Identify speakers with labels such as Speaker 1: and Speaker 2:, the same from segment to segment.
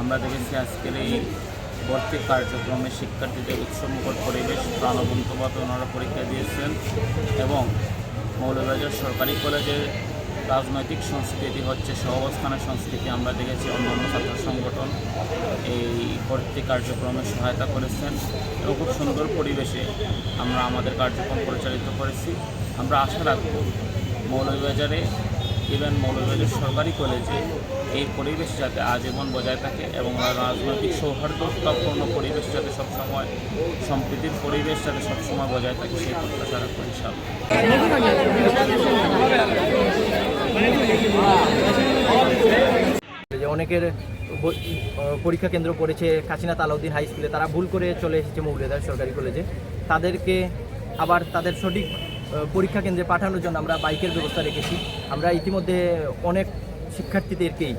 Speaker 1: আমরা দেখেছি আজকের এই ভর্তি কার্যক্রমে শিক্ষার্থীদের উৎসবমুখর পরিবেশ, প্রাণবন্তভাবে ওনারা পরীক্ষা দিয়েছেন এবং মৌলভীবাজার সরকারি কলেজের রাজনৈতিক সংস্কৃতি হচ্ছে সহাবস্থানের সংস্কৃতি। আমরা দেখেছি অন্যান্য ছাত্র সংগঠন এই ভর্তি কার্যক্রমে সহায়তা করেছেন এবং খুব সুন্দর পরিবেশে আমরা আমাদের কার্যক্রম পরিচালিত করেছি। আমরা আশা রাখব মৌলভীবাজারে ইভেন মৌলভীবাজার সরকারি কলেজে এই পরিবেশ যাতে আজীবন বজায় থাকে এবং রাজনৈতিক সৌহার্দ্যপূর্ণ পরিবেশ যাতে সবসময়, সম্প্রীতির পরিবেশ যাতে সবসময় বজায় থাকে সেই প্রত্যাশা রাখবো ইনশাআল্লাহ।
Speaker 2: অনেকের পরীক্ষা কেন্দ্র পড়েছে কাশীনাথ আলাউদ্দিন হাই স্কুলে, তারা ভুল করে চলে এসেছে মৌলভীবাজার সরকারি কলেজে। তাদেরকে আবার তাদের সঠিক পরীক্ষা কেন্দ্রে পাঠানোর জন্য আমরা বাইকের ব্যবস্থা রেখেছি। আমরা ইতিমধ্যে অনেক শিক্ষার্থীদেরকেই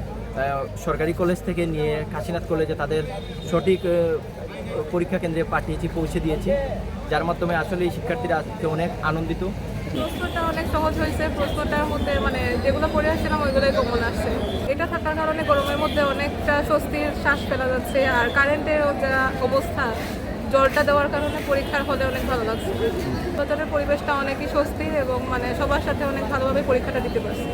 Speaker 2: সরকারি কলেজ থেকে নিয়ে কাশীনাথ কলেজে তাদের সঠিক পরীক্ষা কেন্দ্রে পাঠিয়েছি, পৌঁছে দিয়েছি, যার মাধ্যমে আসলে এই শিক্ষার্থীরা আজকে অনেক আনন্দিত।
Speaker 3: প্রশ্নটা অনেক সহজ হয়েছে। প্রশ্নটার মধ্যে যেগুলো পড়ে আসছিলাম ওইগুলোই কমন আসছে। এটা থাকার কারণে গরমের মধ্যে অনেকটা স্বস্তির শ্বাস ফেলা যাচ্ছে। আর কারেন্টের যা অবস্থা, জলটা দেওয়ার কারণে পরীক্ষার হলে অনেক ভালো লাগছে। ভেতরের পরিবেশটা অনেকই স্বস্তির এবং সবার সাথে অনেক ভালোভাবে পরীক্ষাটা দিতে পারছি।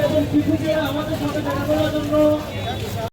Speaker 4: এবং শিশুকে আমাদের সাথে দেখা করার জন্য